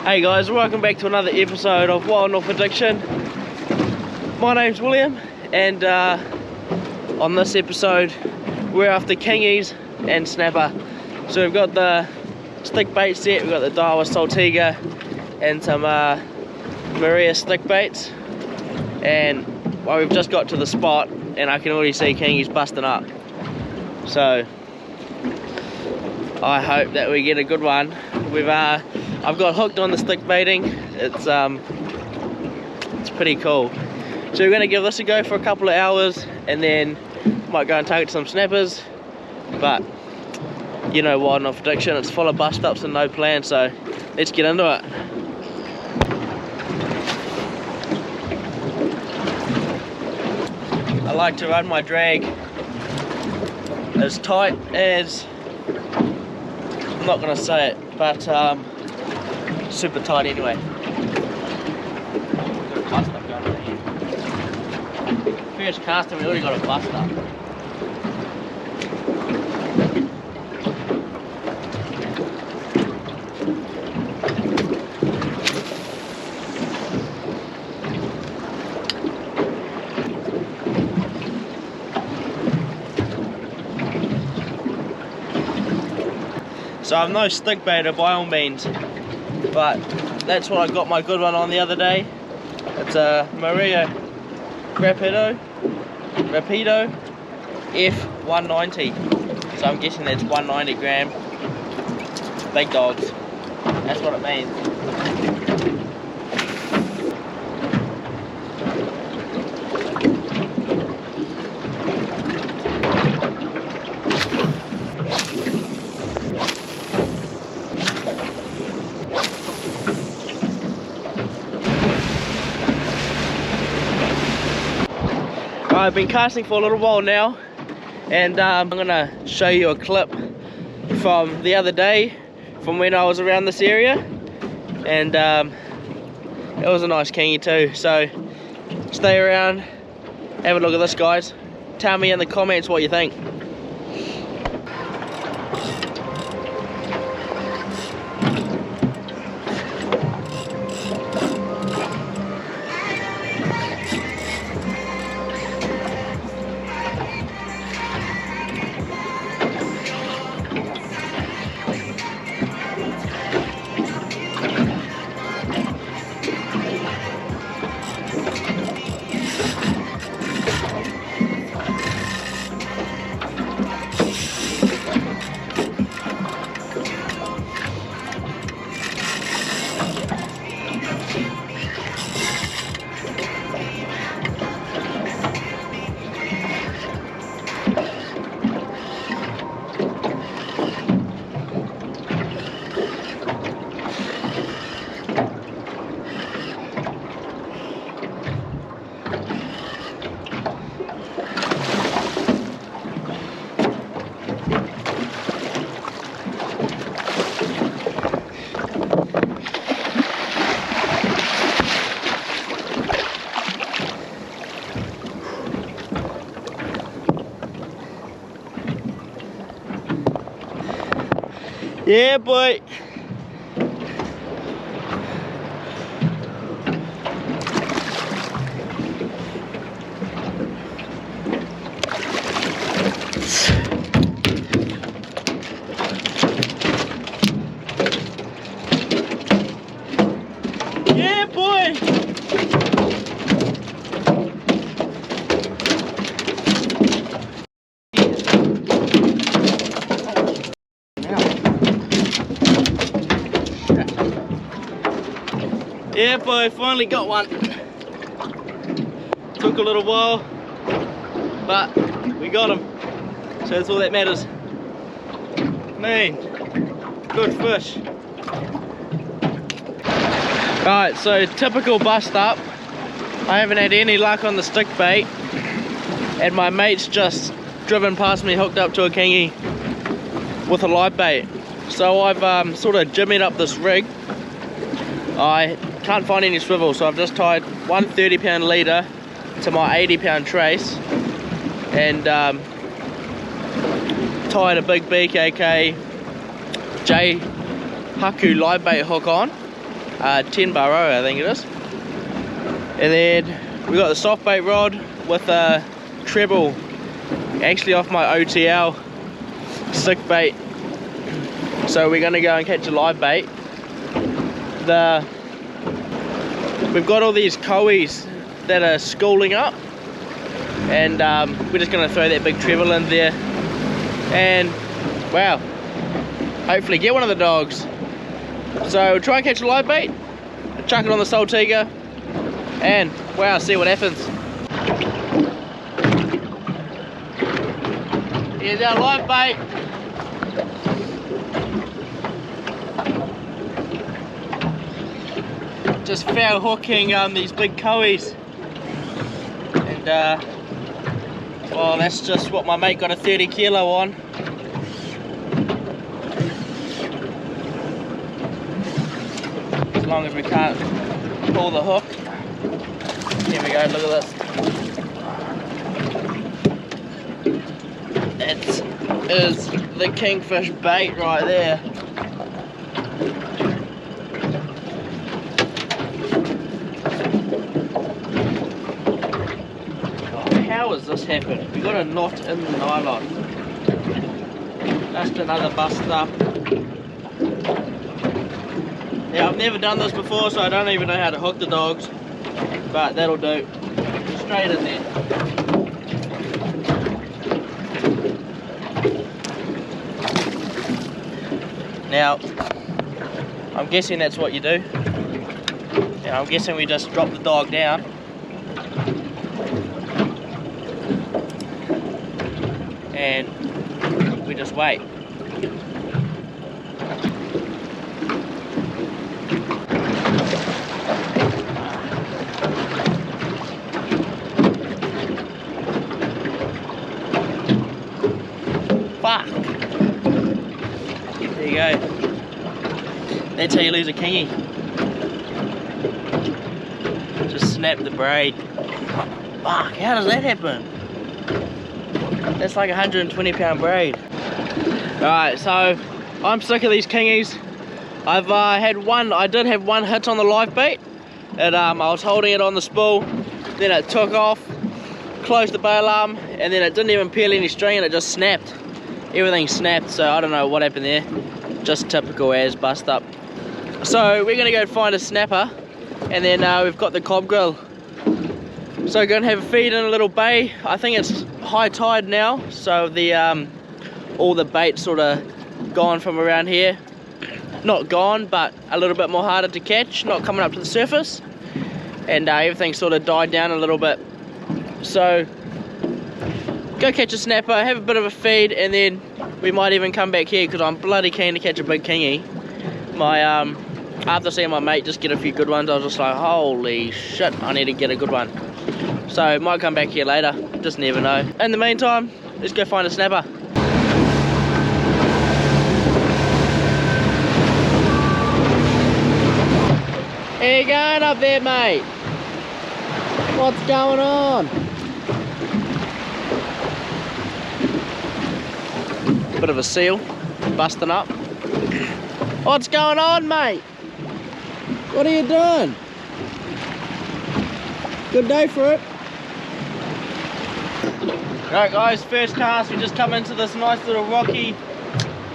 Hey guys, welcome back to another episode of Wild North Addiction. My name's William, and on this episode we're after kingies and snapper. So we've got the stick bait set, we've got the Daiwa Saltiga and some Maria stick baits, and well, we've just got to the spot and I can already see kingies busting up. So I hope that we get a good one. I've got hooked on the stick baiting. It's pretty cool. So we're gonna give this a go for a couple of hours and then might go and take it to some snappers. But you know, Wild North Addiction, it's full of bust ups and no plan, so let's get into it. I like to run my drag as tight as, I'm not gonna say it, but super tight anyway. Got a bust up going on here. First cast and we already got a bust up. So I'm no stick baiter by all means, but that's what I got my good one on the other day. It's a Maria Rapido F190. So I'm guessing that's 190 gram. Big dogs. That's what it means. I've been casting for a little while now, and I'm gonna show you a clip from the other day from when I was around this area, and it was a nice kingy too. So stay around, have a look at this, guys. Tell me in the comments what you think. Yeah, boy. Yeah, boy. Yeah, boy, finally got one. Took a little while, but we got him. So that's all that matters. Man, good fish. Alright, so typical bust up. I haven't had any luck on the stick bait, and my mate's just driven past me hooked up to a kingy with a live bait. So I've sort of jimmied up this rig. I can't find any swivel, so I've just tied one 30-pound leader to my 80-pound trace, and tied a big BKK J Haku live bait hook on, 10 burrow, I think it is. And then we got the soft bait rod with a treble, actually off my OTL stick bait. So we're gonna go and catch a live bait. We've got all these cowies that are schooling up, and we're just gonna throw that big treble in there, and wow, hopefully get one of the dogs. So we'll try and catch a live bait, chuck it on the Saltiga, and wow, see what happens. Here's our live bait. Just foul hooking these big cowies, and well, that's just what my mate got a 30 kilo on. As long as we can't pull the hook. Here we go, look at this. It is the Kingfish bait right there. How has this happened? We got a knot in the nylon. Just another bust up. Yeah, I've never done this before, so I don't even know how to hook the dogs, but that'll do. Straight in there. Now, I'm guessing that's what you do. Yeah, I'm guessing we just drop the dog down. And we just wait. Fuck! There you go. That's how you lose a kingy. Just snap the braid. Fuck, how does that happen? That's like a 120 pound braid. Alright, so I'm sick of these kingies. I've I did have one hit on the live bait. I was holding it on the spool, then it took off, closed the bail arm, and then it didn't even peel any string and it just snapped. Everything snapped, so I don't know what happened there. Just typical as bust up. So we're gonna go find a snapper, and then we've got the cob grill. So we're gonna have a feed in a little bay. I think it's high tide now, so the all the bait's sort of gone from around here. Not gone, but a little bit more harder to catch, not coming up to the surface, and everything sort of died down a little bit. So go catch a snapper, have a bit of a feed, and then we might even come back here because I'm bloody keen to catch a big kingy. After seeing my mate just get a few good ones, I was just like, holy shit, I need to get a good one. So might come back here later, just never know. In the meantime, let's go find a snapper. How you going up there, mate? What's going on? Bit of a seal, busting up. What's going on, mate? What are you doing? Good day for it. Alright guys, first cast, we just come into this nice little rocky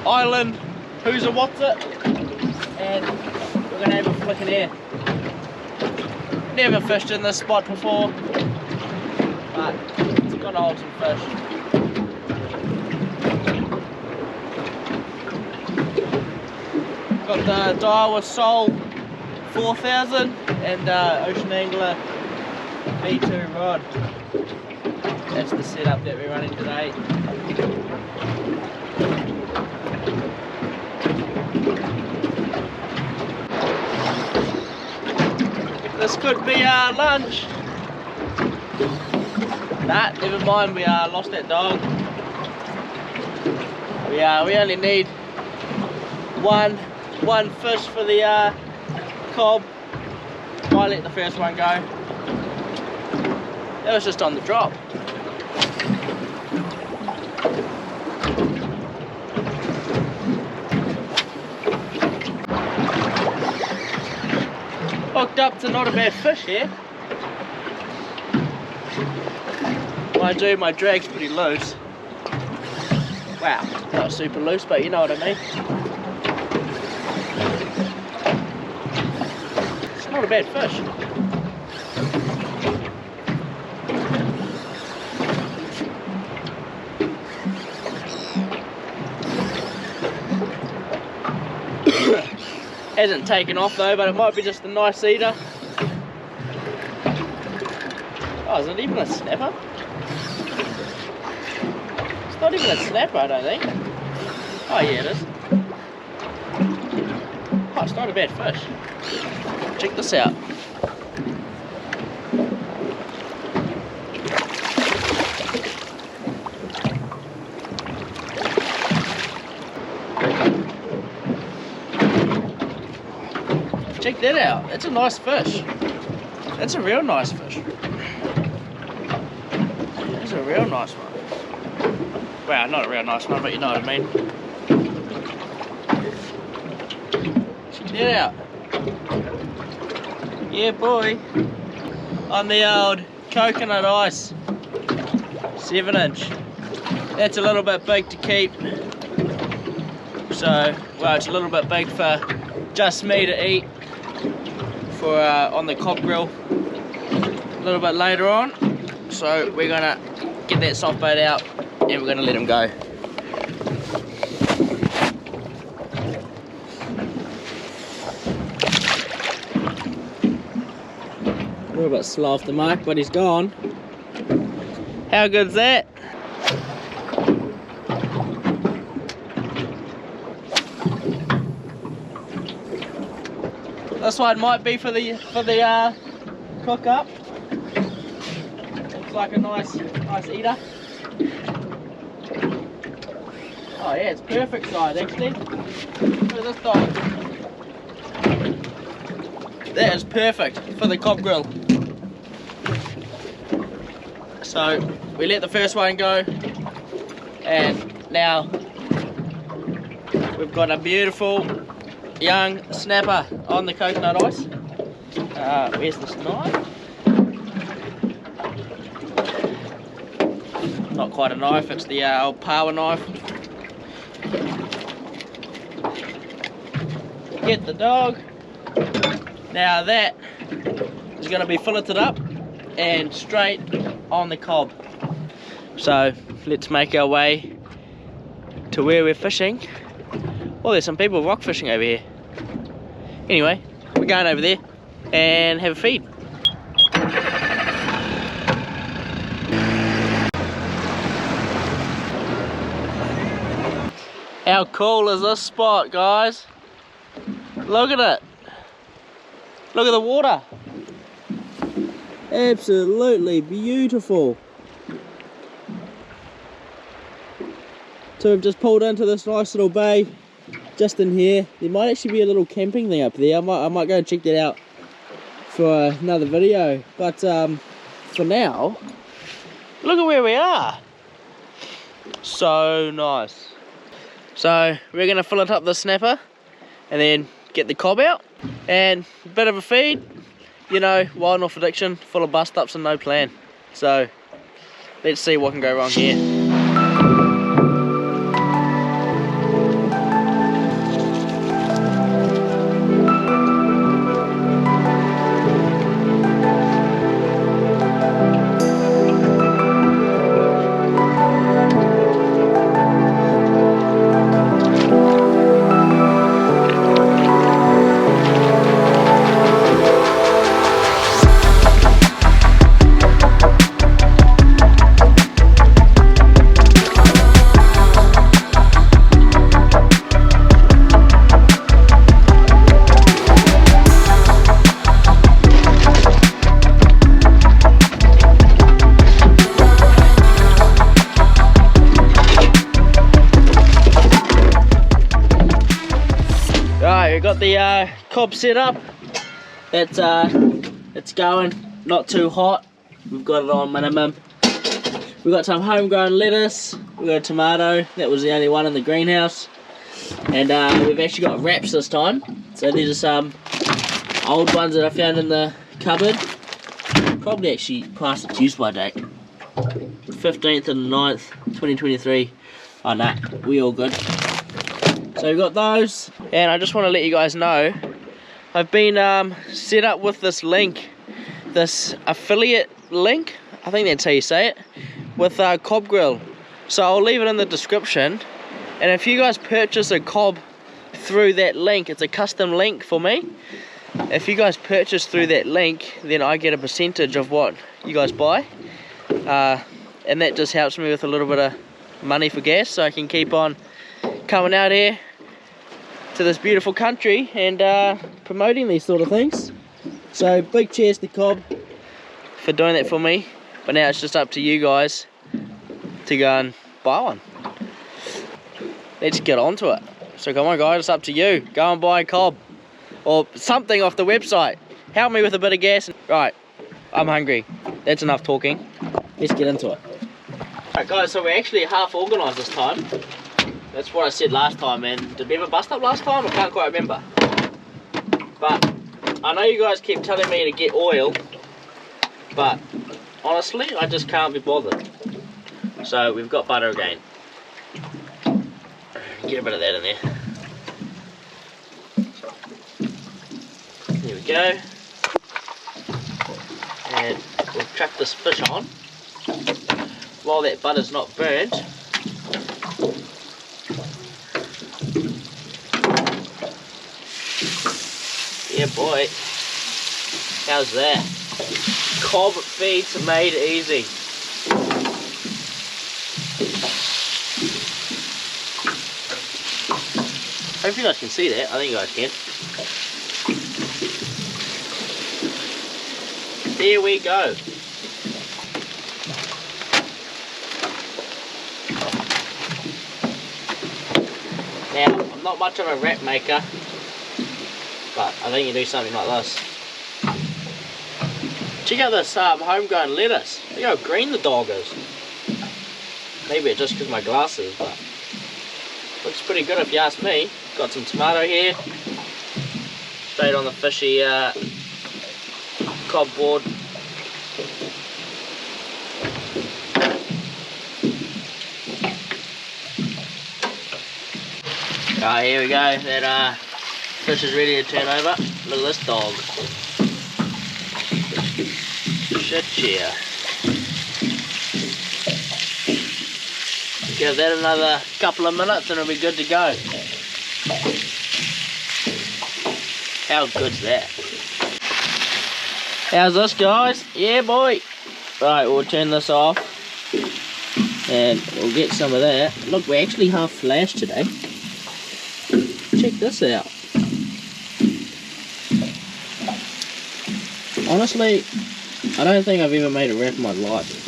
island, who's a what's it, and we're gonna have a flick in air. Never fished in this spot before, but it's gonna hold some fish. Got the Daiwa Soul 4000 and Ocean Angler V2 rod. That's the setup that we're running today. This could be our lunch. Nah, never mind, we lost that dog. We only need one fish for the cob. Might let the first one go. It was just on the drop. hooked up to not a bad fish here. Mind you, my drag's pretty loose. Wow, not super loose, but you know what I mean. It's not a bad fish. Hasn't taken off though, but it might be just a nice eater. Oh, is it even a snapper? It's not even a snapper, I don't think. Oh yeah, it is. Oh, it's not a bad fish. Check this out. Check that out. That's a nice fish. That's a real nice fish. That's a real nice one. Well, not a real nice one, but you know what I mean. Check that out. Yeah, boy. On the old coconut ice. 7-inch. That's a little bit big to keep. So, well, it's a little bit big for just me to eat. For on the cob grill a little bit later on, so we're gonna get that soft bait out and we're gonna let him go. A little bit slow off the mark, but he's gone. How good's that? This one might be for the cook up. Looks like a nice eater. Oh yeah, it's perfect size actually. Look at this dog. That is perfect for the cob grill. So we let the first one go, and now we've got a beautiful young snapper on the coconut ice. Where's this knife? Not quite a knife, it's the old power knife. Get the dog. Now that is going to be filleted up and straight on the cob. So let's make our way to where we're fishing. Oh, there's some people rock fishing over here. Anyway, we're going over there and have a feed. How cool is this spot, guys? Look at it. Look at the water. Absolutely beautiful. So we've just pulled into this nice little bay. Just in here, there might actually be a little camping thing up there. I might go and check that out for another video. But for now, look at where we are. So nice. So we're gonna fill it up the snapper and then get the cob out and a bit of a feed. You know, wild North addiction, full of bust ups and no plan. So let's see what can go wrong here. We've got the cob set up. It's going, not too hot. We've got it on minimum. We've got some homegrown lettuce. We've got a tomato. That was the only one in the greenhouse. And we've actually got wraps this time. So these are some old ones that I found in the cupboard. Probably actually past its use by date. 15th and 9th, 2023. Oh nah, we all good. So we've got those. And I just want to let you guys know, I've been set up with this link, this affiliate link, I think that's how you say it, with Cob Grill. So I'll leave it in the description. And if you guys purchase a cob through that link, it's a custom link for me. If you guys purchase through that link, then I get a percentage of what you guys buy. And that just helps me with a little bit of money for gas, so I can keep on coming out here to this beautiful country and promoting these sort of things. So big cheers to Cob for doing that for me. But now it's just up to you guys to go and buy one. Let's get on to it. So come on guys, it's up to you. Go and buy a cob or something off the website. Help me with a bit of gas. Right, I'm hungry. That's enough talking. Let's get into it. Alright guys, so we're actually half organised this time. That's what I said last time, and did we ever bust up last time? I can't quite remember. But I know you guys keep telling me to get oil, but honestly, I just can't be bothered. So we've got butter again. Get a bit of that in there. There we go. And we'll chuck this fish on while that butter's not burnt. Yeah boy. How's that? Cob feeds made easy. Hope you guys can see that. I think you guys can. There we go. Now, I'm not much of a wrap maker, but I think you do something like this. Check out this homegrown lettuce. Look how green the dog is. Maybe it's just because my glasses, but looks pretty good if you ask me. Got some tomato here, straight on the fishy cob board. Ah, here we go. That fish is ready to turn over. Look at this dog. Shit, yeah. Give that another couple of minutes and it'll be good to go. How good's that? How's this, guys? Yeah, boy. Right, we'll turn this off and we'll get some of that. Look, we're actually half flashed today. Check this out. Honestly, I don't think I've ever made a wrap in my life.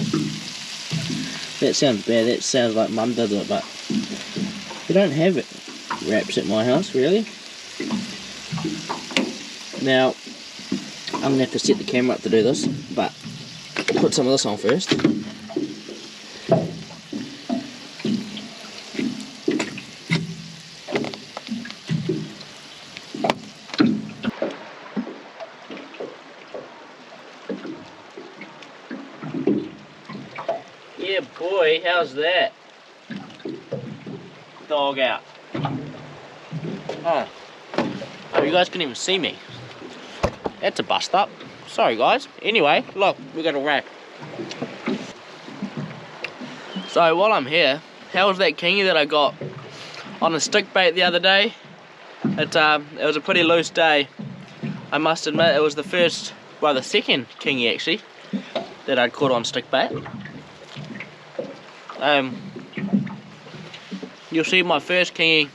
That sounds bad, that sounds like Mum does it, but we don't have it wraps at my house, really. Now, I'm going to have to set the camera up to do this, but put some of this on first. Yeah boy, how's that? Dog out. Oh, you guys can even see me. That's a bust up. Sorry guys. Anyway, look, we got a wrap. So while I'm here, how was that kingy that I got on a stick bait the other day? It was a pretty loose day. I must admit it was the first, well the second kingy actually, that I'd caught on stick bait. You'll see my first kingy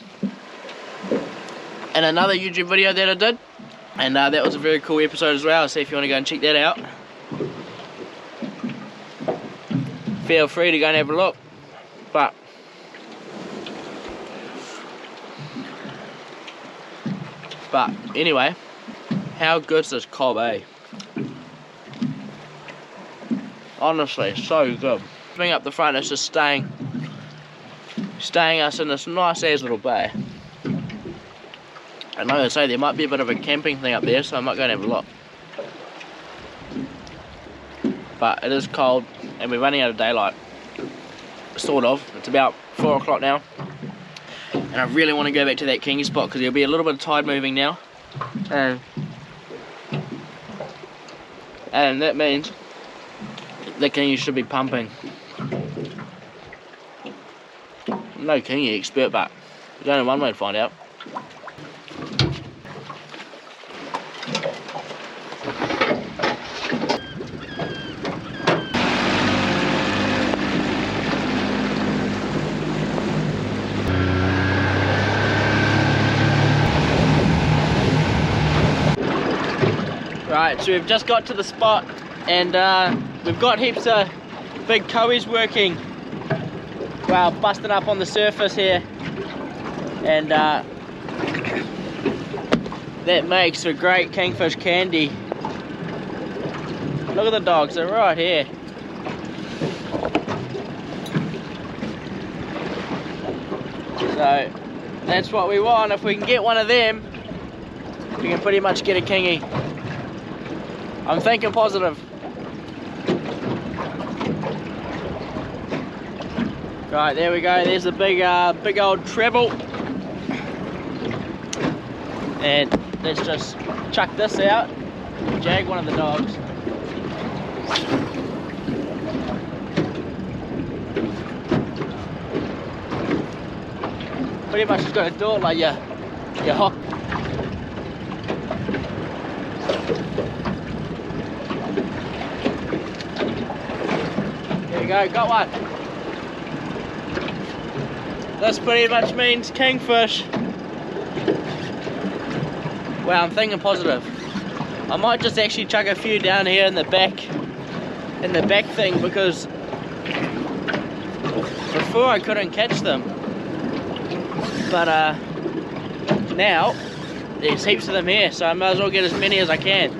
in another YouTube video that I did, and that was a very cool episode as well, so if you want to go and check that out, feel free to go and have a look. But anyway, how good's this cob, eh? Honestly, so good. Bring up the front, it's just staying us in this nice as little bay. And like I say, there might be a bit of a camping thing up there, so I might go and have a look. But it is cold and we're running out of daylight. Sort of. It's about 4 o'clock now. And I really want to go back to that kingy spot because there'll be a little bit of tide moving now. And that means the kingy should be pumping. I'm no kingy expert, but there's only one way to find out. Right, so we've just got to the spot and we've got heaps of big cowies working. Well, busting up on the surface here. And that makes for great kingfish candy. Look at the dogs, they're right here. So that's what we want. If we can get one of them, we can pretty much get a kingy. I'm thinking positive. Right, there we go. There's a big old treble. And let's just chuck this out. Jag one of the dogs. Pretty much just got to do it like your hook. There you go, got one. This pretty much means kingfish. Well, I'm thinking positive. I might just actually chuck a few down here in the back thing because before I couldn't catch them. But now there's heaps of them here, so I might as well get as many as I can.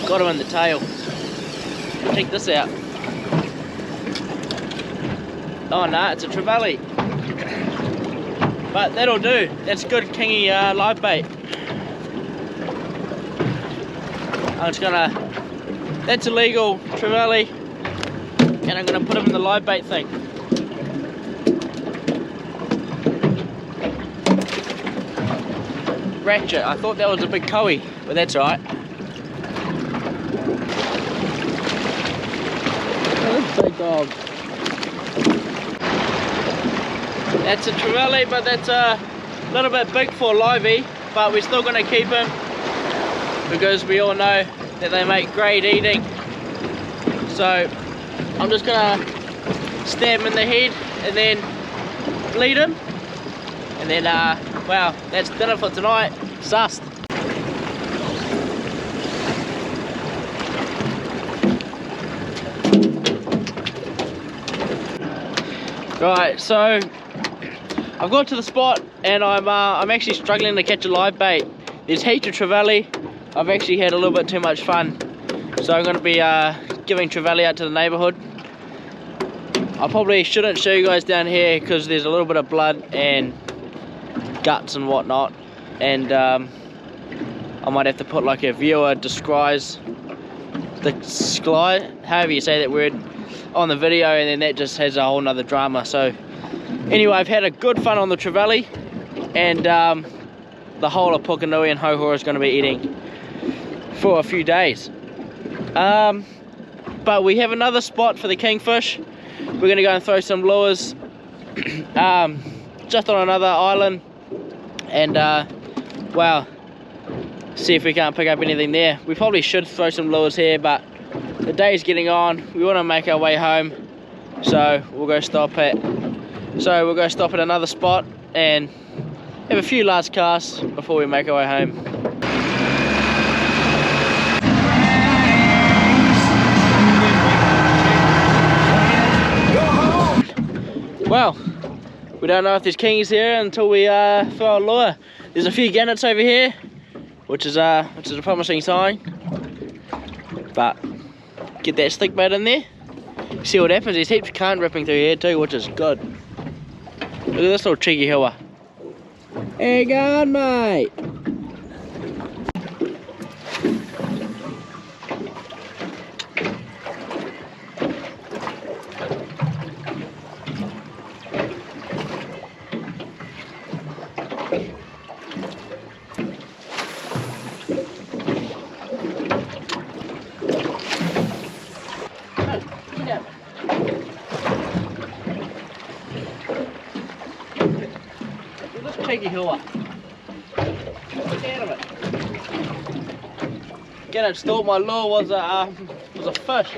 Got him in the tail. Check this out. Oh no, it's a trevally. But that'll do. That's good kingy live bait. I'm just gonna. That's a legal trevally, and I'm gonna put him in the live bait thing. Ratchet. I thought that was a big cowie, but that's alright. Big dog. That's a trevally, but that's a little bit big for livey, but we're still going to keep him because we all know that they make great eating. So I'm just going to stab him in the head and then bleed him, and then well, that's dinner for tonight. Sussed. Right, so I've got to the spot and I'm actually struggling to catch a live bait. There's heaps of trevally. I've actually had a little bit too much fun, so I'm going to be giving trevally out to the neighbourhood. I probably shouldn't show you guys down here because there's a little bit of blood and guts and whatnot, and I might have to put like a viewer describes the sky, however you say that word, on the video, and then that just has a whole nother drama. So anyway, I've had a good fun on the trevally, and the whole of Pukenui and Hohora is going to be eating for a few days. But we have another spot for the kingfish. We're going to go and throw some lures just on another island, and well, see if we can't pick up anything there. We probably should throw some lures here, but the day's getting on. We want to make our way home, so we'll go stop at another spot and have a few last casts before we make our way home. Well, we don't know if there's kingies here until we throw a lure. There's a few gannets over here, which is a promising sign. But get that stick bait in there, See what happens, there's heaps of cant ripping through here too, which is good. Look at this little cheeky hilla. How you going, mate? Cheeky hilla. Get out of it. Get it, thought my lure was a fish.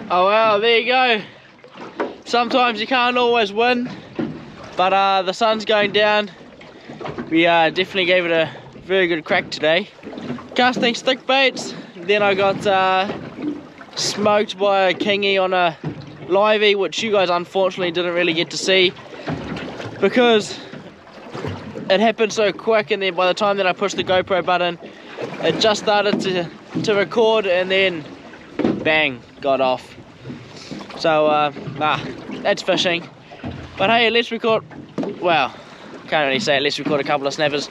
Oh wow, there you go. Sometimes you can't always win, but the sun's going down. We definitely gave it a very good crack today. Casting stick baits, then I got smoked by a kingy on a livey, which you guys unfortunately didn't really get to see because it happened so quick, and then by the time that I pushed the GoPro button, it just started to record, and then bang, got off. So that's fishing. But hey, let's record, well, can't really say it, let's record a couple of snappers.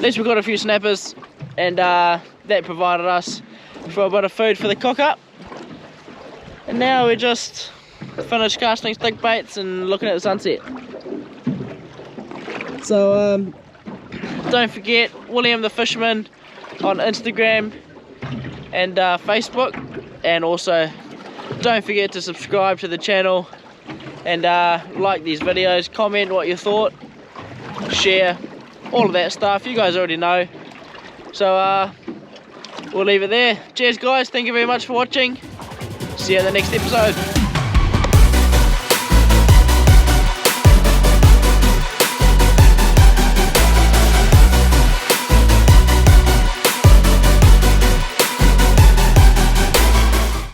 Let's record a few snappers, and that provided us for a bit of food for the cook up. And now we're just finished casting stick baits and looking at the sunset. So don't forget William the Fisherman on Instagram and Facebook, and also don't forget to subscribe to the channel and like these videos, comment what you thought, share, all of that stuff, you guys already know. So we'll leave it there. Cheers guys, thank you very much for watching. See you in the next episode.